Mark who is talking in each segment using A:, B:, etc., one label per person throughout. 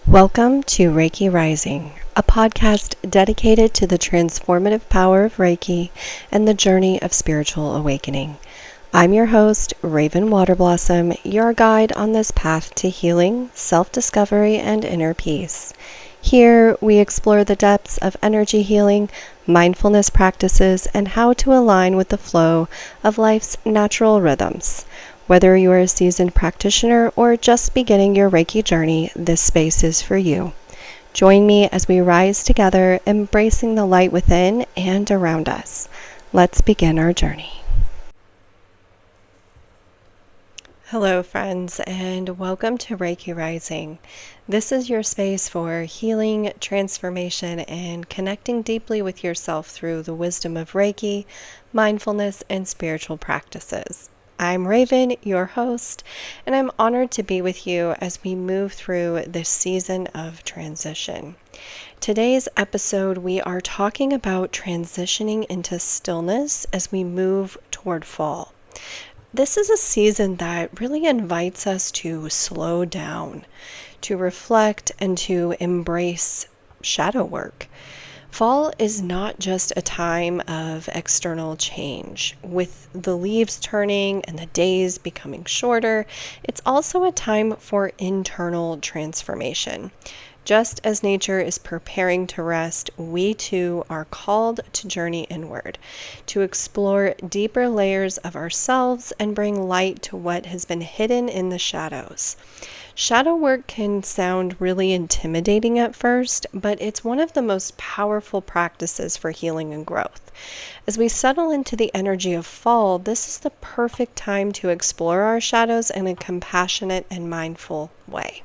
A: Welcome to Reiki Rising, a podcast dedicated to the transformative power of Reiki and the journey of spiritual awakening. I'm your host, Raven Waterblossom, your guide on this path to healing, self-discovery, and inner peace. Here, we explore the depths of energy healing, mindfulness practices, and how to align with the flow of life's natural rhythms. Whether you are a seasoned practitioner or just beginning your Reiki journey, this space is for you. Join me as we rise together, embracing the light within and around us. Let's begin our journey. Hello, friends, and welcome to Reiki Rising. This is your space for healing, transformation, and connecting deeply with yourself through the wisdom of Reiki, mindfulness, and spiritual practices. I'm Raven, your host, and I'm honored to be with you as we move through this season of transition. Today's episode, we are talking about transitioning into stillness as we move toward fall. This is a season that really invites us to slow down, to reflect, and to embrace shadow work. Fall is not just a time of external change. With the leaves turning and the days becoming shorter, it's also a time for internal transformation. Just as nature is preparing to rest, we too are called to journey inward, to explore deeper layers of ourselves and bring light to what has been hidden in the shadows. Shadow work can sound really intimidating at first, but it's one of the most powerful practices for healing and growth. As we settle into the energy of fall, this is the perfect time to explore our shadows in a compassionate and mindful way.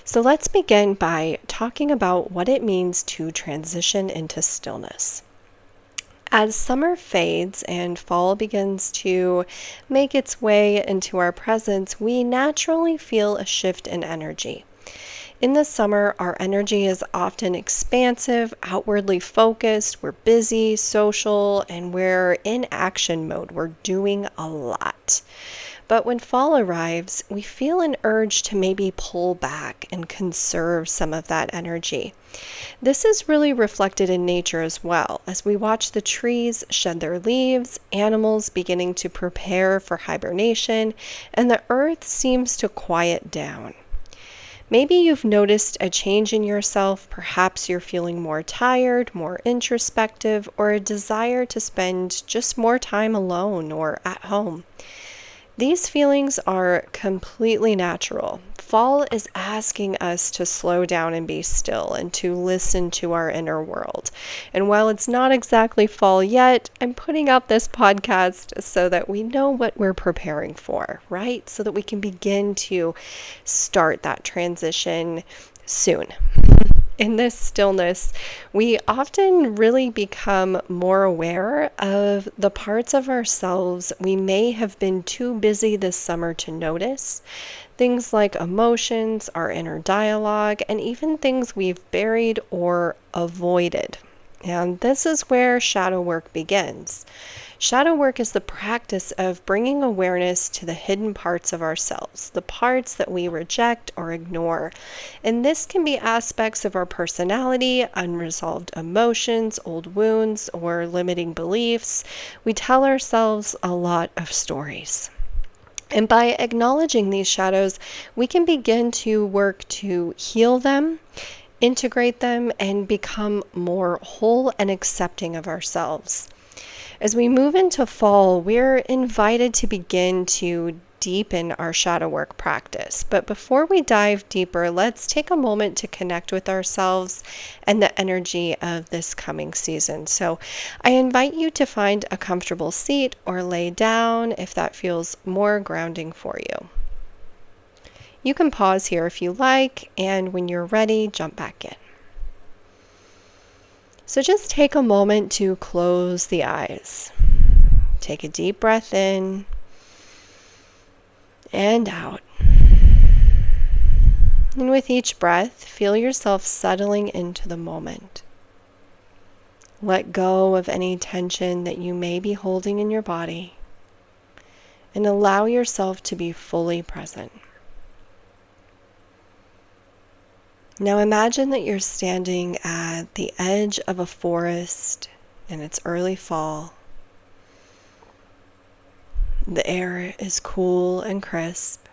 A: So let's begin by talking about what it means to transition into stillness. As summer fades and fall begins to make its way into our presence, we naturally feel a shift in energy. In the summer, our energy is often expansive, outwardly focused, we're busy, social, and we're in action mode. We're doing a lot. But when fall arrives, we feel an urge to maybe pull back and conserve some of that energy. This is really reflected in nature as well, as we watch the trees shed their leaves, animals beginning to prepare for hibernation, and the earth seems to quiet down. Maybe you've noticed a change in yourself. Perhaps you're feeling more tired, more introspective, or a desire to spend just more time alone or at home. These feelings are completely natural. Fall is asking us to slow down and be still and to listen to our inner world. And while it's not exactly fall yet, I'm putting out this podcast so that we know what we're preparing for, right? So that we can begin to start that transition soon. In this stillness, we often really become more aware of the parts of ourselves we may have been too busy this summer to notice. Things like emotions, our inner dialogue, and even things we've buried or avoided. And this is where shadow work begins. Shadow work is the practice of bringing awareness to the hidden parts of ourselves, the parts that we reject or ignore. And this can be aspects of our personality, unresolved emotions, old wounds, or limiting beliefs. We tell ourselves a lot of stories. And by acknowledging these shadows, we can begin to work to heal them, integrate them, and become more whole and accepting of ourselves. As we move into fall, we're invited to begin to deepen our shadow work practice. But before we dive deeper, let's take a moment to connect with ourselves and the energy of this coming season. So I invite you to find a comfortable seat or lay down if that feels more grounding for you. You can pause here if you like, and when you're ready, jump back in. So just take a moment to close the eyes. Take a deep breath in and out. And with each breath, feel yourself settling into the moment. Let go of any tension that you may be holding in your body and allow yourself to be fully present. Now imagine that you're standing at the edge of a forest and it's early fall. The air is cool and crisp,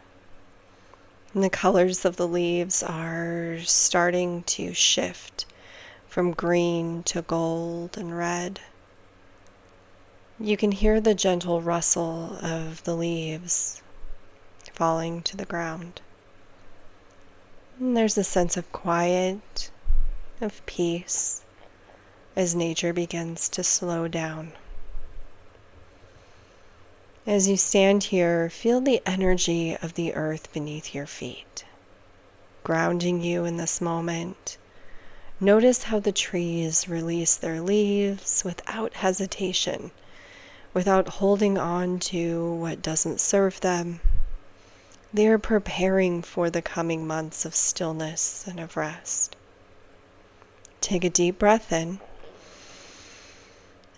A: and the colors of the leaves are starting to shift from green to gold and red. You can hear the gentle rustle of the leaves falling to the ground. And there's a sense of quiet, of peace, as nature begins to slow down. As you stand here, feel the energy of the earth beneath your feet, grounding you in this moment. Notice how the trees release their leaves without hesitation, without holding on to what doesn't serve them. They are preparing for the coming months of stillness and of rest. Take a deep breath in.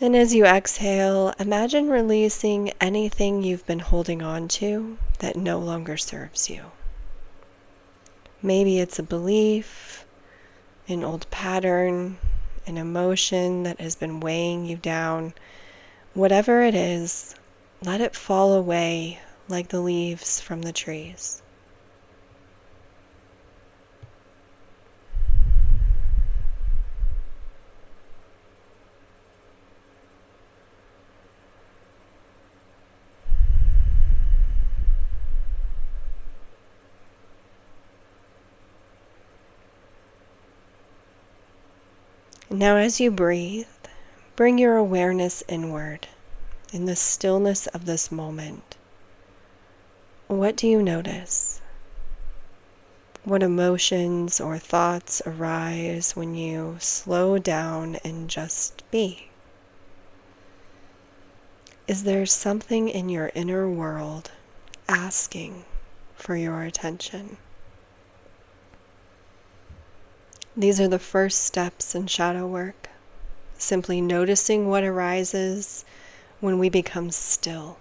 A: And as you exhale, imagine releasing anything you've been holding on to that no longer serves you. Maybe it's a belief, an old pattern, an emotion that has been weighing you down. Whatever it is, let it fall away like the leaves from the trees. Now as you breathe, bring your awareness inward in the stillness of this moment. What do you notice? What emotions or thoughts arise when you slow down and just be? Is there something in your inner world asking for your attention? These are the first steps in shadow work, simply noticing what arises when we become still.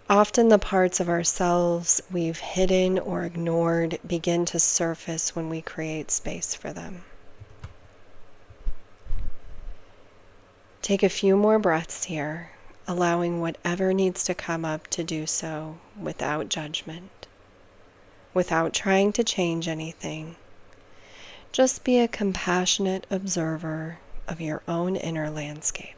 A: Often the parts of ourselves we've hidden or ignored begin to surface when we create space for them. Take a few more breaths here, allowing whatever needs to come up to do so without judgment, without trying to change anything. Just be a compassionate observer of your own inner landscape.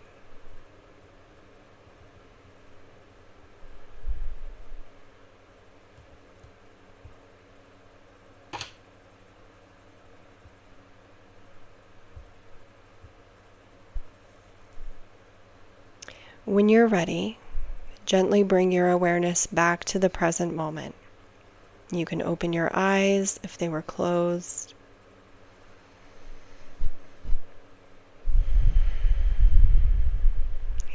A: When you're ready, gently bring your awareness back to the present moment. You can open your eyes if they were closed.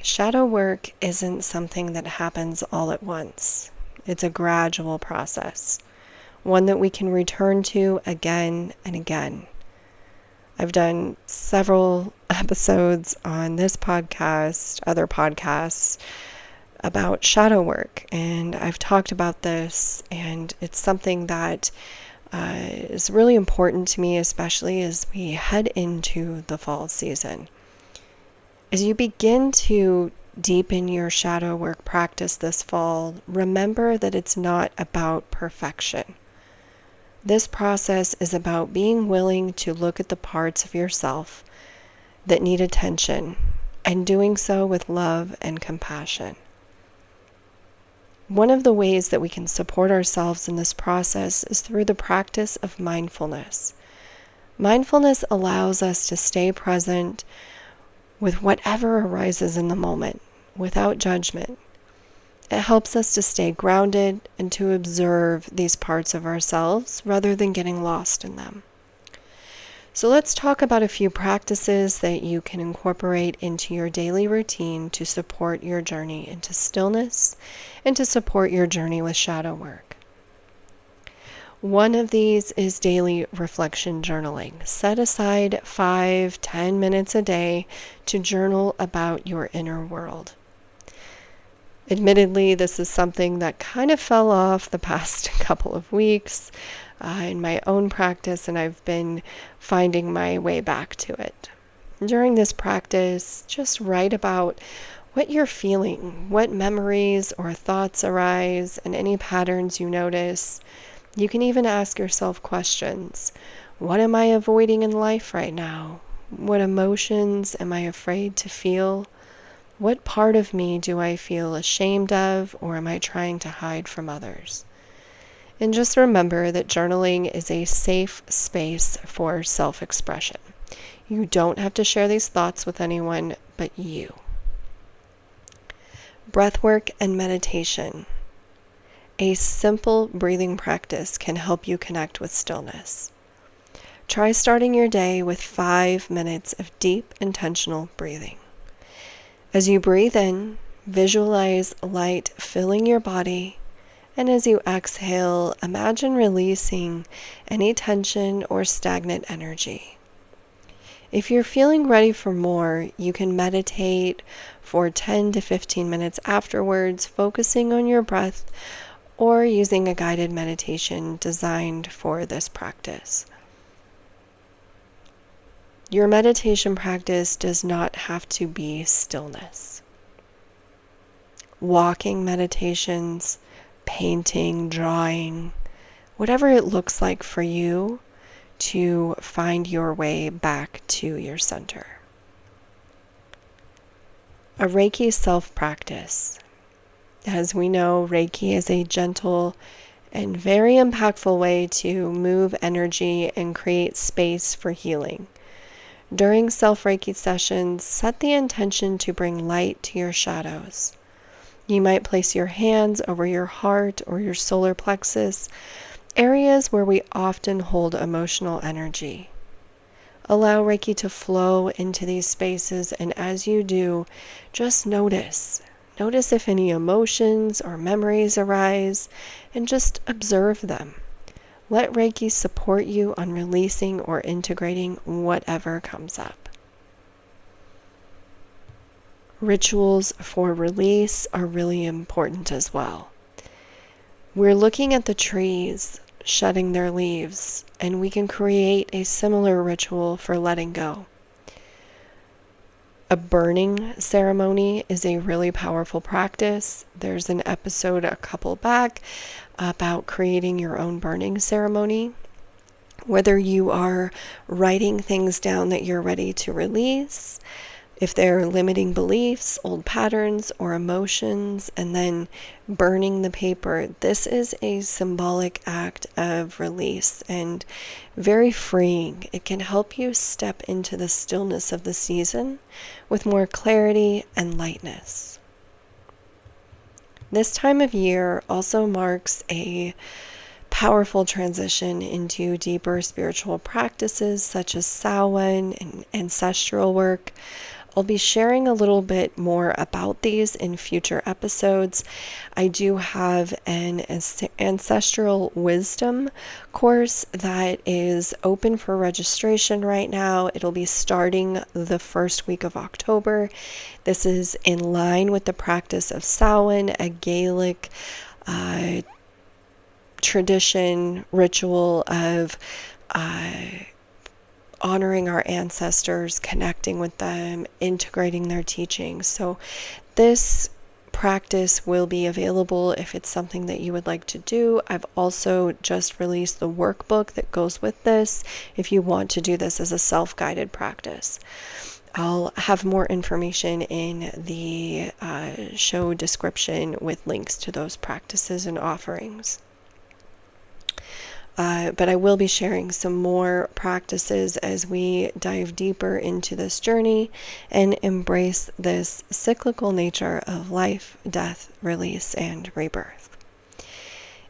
A: Shadow work isn't something that happens all at once. It's a gradual process, one that we can return to again and again. I've done several episodes on this podcast, other podcasts, about shadow work, and I've talked about this, and it's something that is really important to me, especially as we head into the fall season. As you begin to deepen your shadow work practice this fall, remember that it's not about perfection. This process is about being willing to look at the parts of yourself that need attention and doing so with love and compassion. One of the ways that we can support ourselves in this process is through the practice of mindfulness. Mindfulness allows us to stay present with whatever arises in the moment, without judgment. It helps us to stay grounded and to observe these parts of ourselves rather than getting lost in them. So let's talk about a few practices that you can incorporate into your daily routine to support your journey into stillness and to support your journey with shadow work. One of these is daily reflection journaling. Set aside 5-10 minutes a day to journal about your inner world. Admittedly, this is something that kind of fell off the past couple of weeks. in my own practice, and I've been finding my way back to it. During this practice, just write about what you're feeling, what memories or thoughts arise, and any patterns you notice. You can even ask yourself questions. What am I avoiding in life right now? What emotions am I afraid to feel? What part of me do I feel ashamed of, or am I trying to hide from others? And just remember that journaling is a safe space for self-expression. You don't have to share these thoughts with anyone but you. Breathwork and meditation. A simple breathing practice can help you connect with stillness. Try starting your day with 5 minutes of deep, intentional breathing. As you breathe in, visualize light filling your body, and as you exhale, imagine releasing any tension or stagnant energy. If you're feeling ready for more, you can meditate for 10 to 15 minutes afterwards, focusing on your breath or using a guided meditation designed for this practice. Your meditation practice does not have to be stillness. Walking meditations, painting, drawing, whatever it looks like for you to find your way back to your center. A Reiki self-practice. As we know, Reiki is a gentle and very impactful way to move energy and create space for healing. During self-Reiki sessions, set the intention to bring light to your shadows. You might place your hands over your heart or your solar plexus, areas where we often hold emotional energy. Allow Reiki to flow into these spaces, and as you do, just notice. Notice if any emotions or memories arise, and just observe them. Let Reiki support you on releasing or integrating whatever comes up. Rituals for release are really important as well. We're looking at the trees shedding their leaves, and we can create a similar ritual for letting go. A burning ceremony is a really powerful practice. There's an episode a couple back about creating your own burning ceremony. Whether you are writing things down that you're ready to release, if they're limiting beliefs, old patterns, or emotions, and then burning the paper, this is a symbolic act of release and very freeing. It can help you step into the stillness of the season with more clarity and lightness. This time of year also marks a powerful transition into deeper spiritual practices such as Samhain and ancestral work. I'll be sharing a little bit more about these in future episodes. I do have an ancestral wisdom course that is open for registration right now. It'll be starting the first week of October. This is in line with the practice of Samhain, a Gaelic tradition, ritual of honoring our ancestors, connecting with them, integrating their teachings. So this practice will be available if it's something that you would like to do. I've also just released the workbook that goes with this if you want to do this as a self-guided practice. I'll have more information in the show description with links to those practices and offerings. But I will be sharing some more practices as we dive deeper into this journey and embrace this cyclical nature of life, death, release, and rebirth.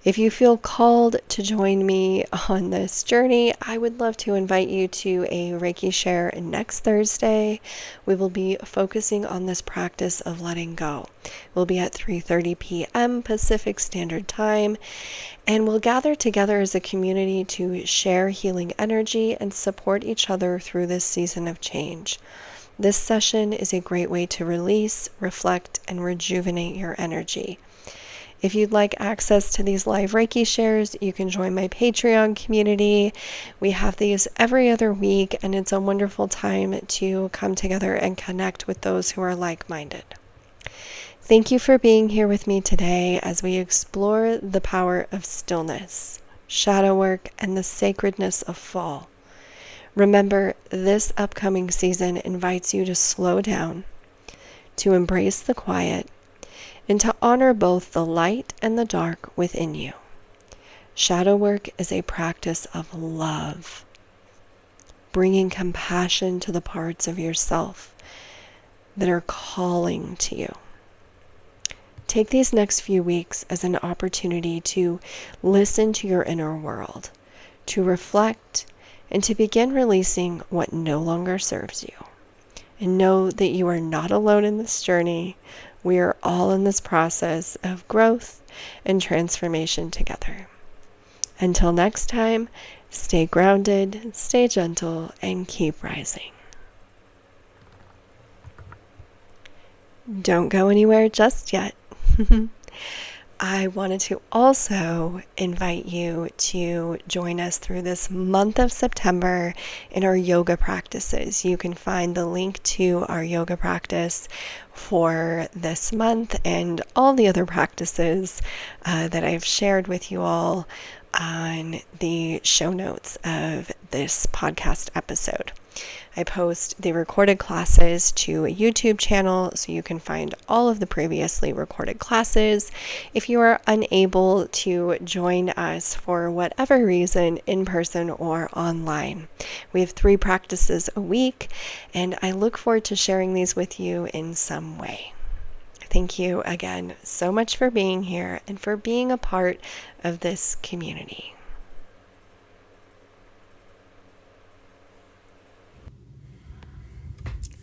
A: If you feel called to join me on this journey, I would love to invite you to a Reiki share next Thursday. We will be focusing on this practice of letting go. We'll be at 3:30 p.m. Pacific Standard Time, and we'll gather together as a community to share healing energy and support each other through this season of change. This session is a great way to release, reflect, and rejuvenate your energy. If you'd like access to these live Reiki shares, you can join my Patreon community. We have these every other week, and it's a wonderful time to come together and connect with those who are like-minded. Thank you for being here with me today as we explore the power of stillness, shadow work, and the sacredness of fall. Remember, this upcoming season invites you to slow down, to embrace the quiet, and to honor both the light and the dark within you. Shadow work is a practice of love, bringing compassion to the parts of yourself that are calling to you. Take these next few weeks as an opportunity to listen to your inner world, to reflect, and to begin releasing what no longer serves you. And know that you are not alone in this journey. We are all in this process of growth and transformation together. Until next time, stay grounded, stay gentle, and keep rising. Don't go anywhere just yet. I wanted to also invite you to join us through this month of September in our yoga practices. You can find the link to our yoga practice for this month and all the other practices that I've shared with you all on the show notes of this podcast episode. I post the recorded classes to a YouTube channel so you can find all of the previously recorded classes. If you are unable to join us for whatever reason, in person or online, we have 3 practices a week, and I look forward to sharing these with you in some way. Thank you again so much for being here and for being a part of this community.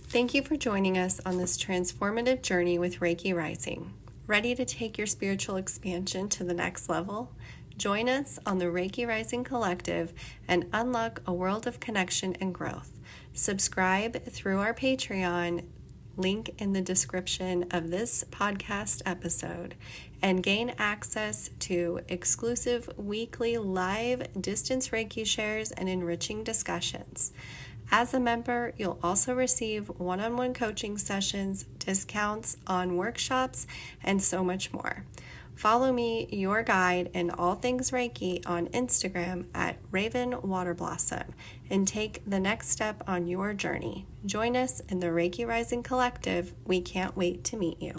A: Thank you for joining us on this transformative journey with Reiki Rising. Ready to take your spiritual expansion to the next level? Join us on the Reiki Rising Collective and unlock a world of connection and growth. Subscribe through our Patreon, link in the description of this podcast episode, and gain access to exclusive weekly live distance Reiki shares and enriching discussions. As a member, you'll also receive one-on-one coaching sessions, discounts on workshops, and so much more. Follow me, your guide in all things Reiki, on Instagram at Raven Waterblossom, and take the next step on your journey. Join us in the Reiki Rising Collective. We can't wait to meet you.